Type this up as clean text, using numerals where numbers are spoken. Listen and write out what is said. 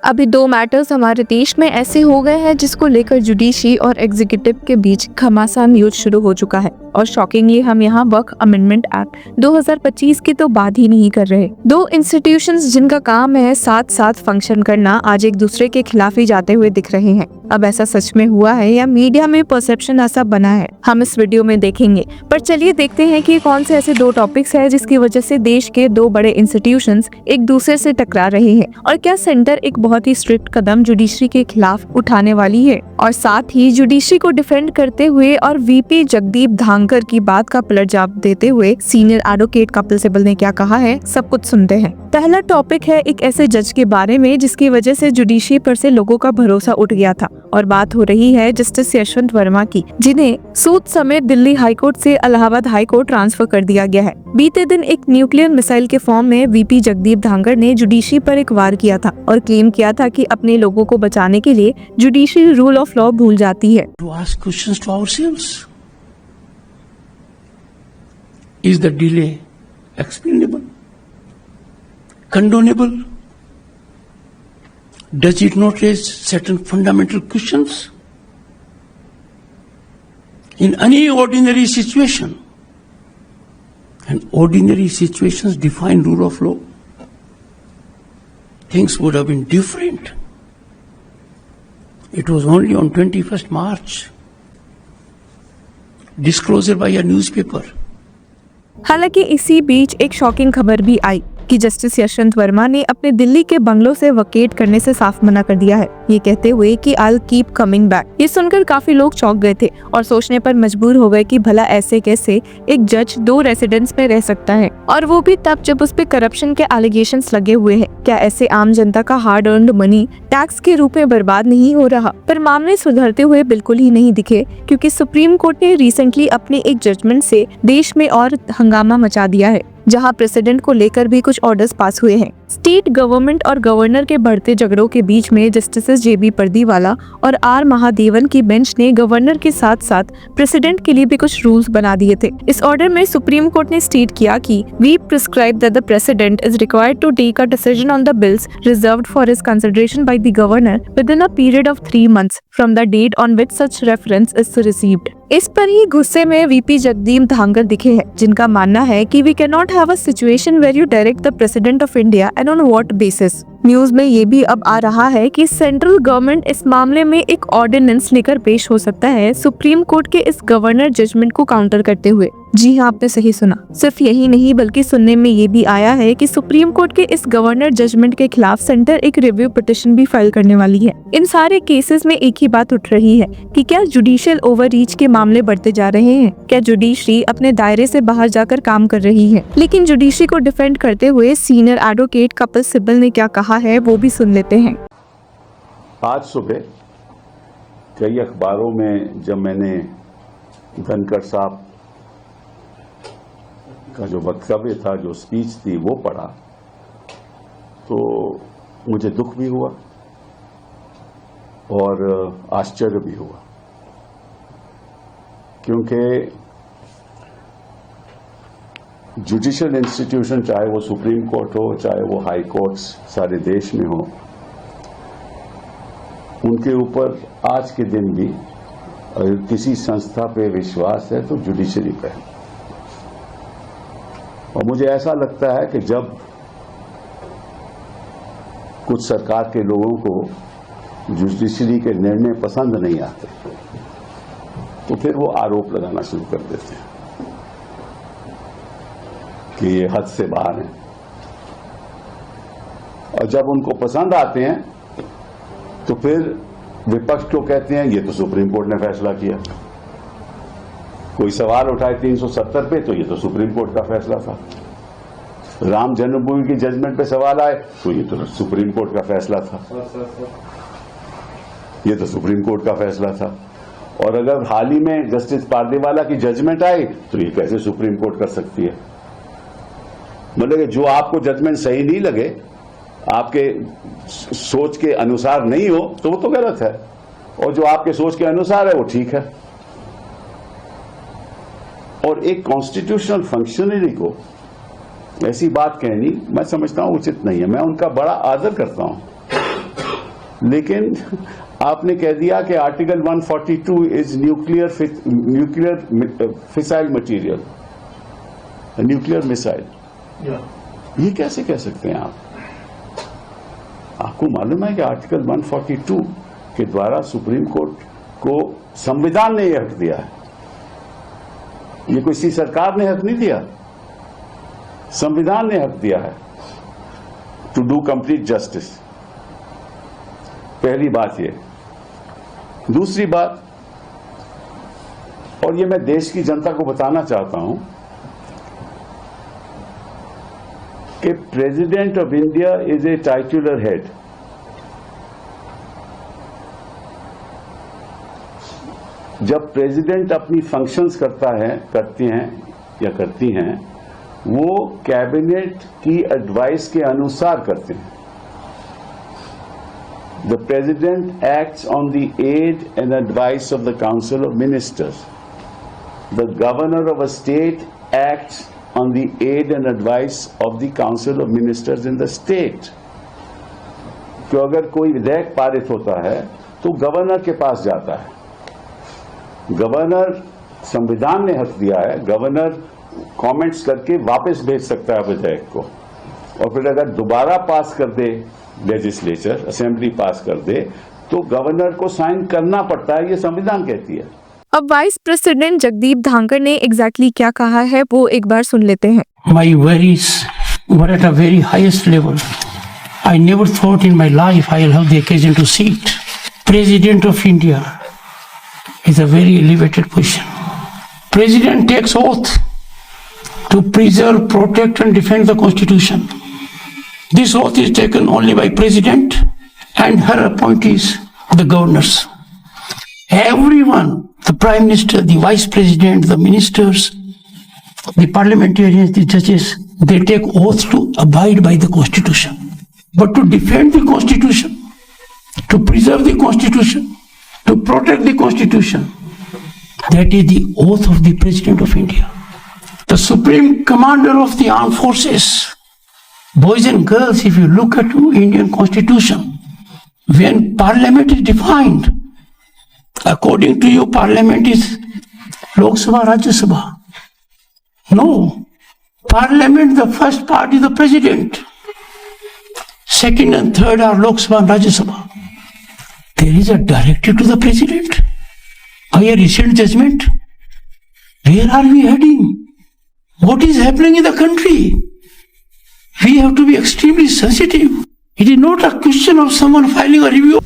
अभी दो मैटर्स हमारे देश में ऐसे हो गए हैं जिसको लेकर जुडिशरी और एग्जीक्यूटिव के बीच घमासान युद्ध शुरू हो चुका है। और शॉकिंगली हम यहाँ वर्क अमेंडमेंट एक्ट 2025 की तो बात ही नहीं कर रहे। दो इंस्टीट्यूशंस जिनका काम है साथ साथ फंक्शन करना, आज एक दूसरे के खिलाफ ही जाते हुए दिख रहे हैं। अब ऐसा सच में हुआ है या मीडिया में परसेप्शन ऐसा बना है, हम इस वीडियो में देखेंगे। पर चलिए देखते हैं कि कौन से ऐसे दो टॉपिक्स हैं जिसकी वजह से देश के दो बड़े इंस्टीट्यूशंस एक दूसरे से टकरा रहे हैं, और क्या सेंटर एक बहुत ही स्ट्रिक्ट कदम जुडिशरी के खिलाफ उठाने वाली है। और साथ ही जुडिशरी को डिफेंड करते हुए और वीपी जगदीप धांकर की बात का पलट जवाब देते हुए सीनियर एडवोकेट कपिल सिब्बल ने क्या कहा है, सब कुछ सुनते हैं। पहला टॉपिक है एक ऐसे जज के बारे में जिसकी वजह से जुडिशरी पर से लोगों का भरोसा उठ गया था, और बात हो रही है जस्टिस यशवंत वर्मा की, जिन्हें सूद समेत दिल्ली हाईकोर्ट से इलाहाबाद हाईकोर्ट ट्रांसफर कर दिया गया है। बीते दिन एक न्यूक्लियर मिसाइल के फॉर्म में वीपी जगदीप धांकर ने जुडिशरी पर एक वार किया था और क्लेम किया था कि अपने लोगों को बचाने के लिए जुडिशरी रूल ऑफ लॉ भूल जाती है। Is the delay explainable? Condonable? Does it not raise certain fundamental questions? In any ordinary situation, and ordinary situations define rule of law, things would have been different. It was only on 21st March, disclosure by a newspaper. हालांकि इसी बीच एक shocking खबर भी आई कि justice Yashwant Verma ने अपने दिल्ली के बंगलों से वकेट करने से साफ मना कर दिया है, ये कहते हुए कि I will keep coming back. ये सुनकर काफी लोग चौंक गए थे और सोचने पर मजबूर हो गए कि भला ऐसे कैसे एक जज दो रेसिडेंस में रह सकता है, और वो भी तब जब उस पे करप्शन के एलिगेशंस लगे हुए हैं। क्या ऐसे आम जनता का हार्ड अर्न्ड मनी टैक्स के रूप में बर्बाद नहीं हो रहा? पर मामले सुधरते हुए बिल्कुल ही नहीं दिखे, क्योंकि सुप्रीम कोर्ट ने रिसेंटली अपने एक जजमेंट से देश में और हंगामा मचा दिया है, जहां प्रेसिडेंट को लेकर भी कुछ ऑर्डर्स पास हुए हैं। स्टेट गवर्नमेंट और गवर्नर के बढ़ते झगड़ों के बीच में जस्टिस जेबी पर्दीवाला और आर महादेवन की बेंच ने गवर्नर के साथ साथ प्रेसिडेंट के लिए भी कुछ रूल्स बना दिए थे। इस ऑर्डर में सुप्रीम कोर्ट ने स्टेट किया कि we prescribe that the president is required to take a decision on the bills reserved for his consideration by the governor within a period of 3 months from the date on which such reference is received. इस पर ही गुस्से में VP Jagdeep Dhankar दिखे हैं, जिनका मानना है कि we can not have a situation where you direct the president of India and on what basis. News में ये भी अब आ रहा है कि सेंट्रल गवर्नमेंट इस मामले में एक ऑर्डिनेंस लेकर पेश हो सकता है सुप्रीम कोर्ट के इस गवर्नर जजमेंट को काउंटर करते हुए। जी हाँ, आपने सही सुना। सिर्फ यही नहीं बल्कि सुनने में ये भी आया है कि सुप्रीम कोर्ट के इस गवर्नर जजमेंट के खिलाफ सेंटर एक रिव्यू पिटिशन भी फाइल करने वाली है। इन सारे केसेस में एक ही बात उठ रही है कि क्या जुडिशियल ओवररीच के मामले बढ़ते जा रहे हैं? क्या जुडिशरी अपने दायरे से बाहर जाकर काम कर रही है? लेकिन जुडिशरी को डिफेंड करते हुए सीनियर एडवोकेट कपिल सिब्बल ने क्या कहा है, वो भी सुन लेते हैं। आज सुबह कई अखबारों में जब मैंने धनखड़ साहब का जो वक्तव्य था, जो स्पीच थी, वो पढ़ा तो मुझे दुख भी हुआ और आश्चर्य भी हुआ, क्योंकि जुडिशियल इंस्टीट्यूशन, चाहे वो सुप्रीम कोर्ट हो, चाहे वो हाई कोर्ट्स सारे देश में हो, उनके ऊपर आज के दिन भी अगर किसी संस्था पे विश्वास है तो जुडिशरी पे है। और मुझे ऐसा लगता है कि जब कुछ सरकार के लोगों को जुडिशरी के निर्णय पसंद नहीं आते तो फिर वो आरोप लगाना शुरू कर देते हैं कि ये हद से बाहर है, और जब उनको पसंद आते हैं तो फिर विपक्ष को कहते हैं ये तो सुप्रीम कोर्ट ने फैसला किया। कोई सवाल उठाए 370 पे तो ये तो सुप्रीम कोर्ट का फैसला था। राम जन्मभूमि की जजमेंट पे सवाल आए तो ये तो सुप्रीम कोर्ट का फैसला था, ये तो सुप्रीम कोर्ट का फैसला था। और अगर हाल ही में जस्टिस पार्दीवाला की जजमेंट आई तो ये कैसे सुप्रीम कोर्ट कर सकती है? मतलब कि जो आपको जजमेंट सही नहीं लगे, आपके सोच के अनुसार नहीं हो तो वो तो गलत है, और जो आपके सोच के अनुसार है वो ठीक है। और एक कॉन्स्टिट्यूशनल फंक्शनरी को ऐसी बात कहनी मैं समझता हूं उचित नहीं है। मैं उनका बड़ा आदर करता हूं, लेकिन आपने कह दिया कि article 142 is nuclear fissile material, nuclear missile. ये कैसे कह सकते हैं आप? आपको मालूम है कि आर्टिकल 142 के द्वारा सुप्रीम कोर्ट को संविधान ने यह हक दिया है। ये किसी सरकार ने हक नहीं दिया, संविधान ने हक दिया है टू डू कंप्लीट जस्टिस। पहली बात ये। दूसरी बात, और ये मैं देश की जनता को बताना चाहता हूं कि president of India is a titular head. जब प्रेसिडेंट अपनी फंक्शंस करती हैं, वो कैबिनेट की एडवाइस के अनुसार करते हैं। The President acts on the aid and advice of the Council of Ministers. The Governor of a state acts on the aid and advice of the Council of Ministers in the state. कि अगर कोई विधेयक पारित होता है तो governor के पास जाता है। गवर्नर, संविधान ने हक दिया है, गवर्नर कमेंट्स करके वापस भेज सकता है विधेयक को, और फिर अगर दोबारा पास कर दे लेजिस्लेचर, असेंबली पास कर दे, तो गवर्नर को साइन करना पड़ता है, ये संविधान कहती है। अब वाइस प्रेसिडेंट जगदीप धांकर ने एग्जैक्टली क्या कहा है वो एक बार सुन लेते हैं। My worries were at a very highest level. I never thought in my life I'll have the occasion to see it. President of India is a very elevated position. President takes oath to preserve, protect and defend the Constitution. This oath is taken only by President and her appointees, the governors. Everyone, the Prime Minister, the Vice President, the ministers, the parliamentarians, the judges, they take oath to abide by the Constitution. But to defend the Constitution, to preserve the Constitution, to protect the Constitution, that is the oath of the President of India. The Supreme Commander of the Armed Forces. Boys and girls, if you look at the Indian Constitution, when Parliament is defined, according to you, Parliament is Lok Sabha, Rajya Sabha. No. Parliament, the first part is the President. Second and third are Lok Sabha and Rajya Sabha. There is a directive to the President. By a recent judgment, where are we heading? What is happening in the country? We have to be extremely sensitive. It is not a question of someone filing a review.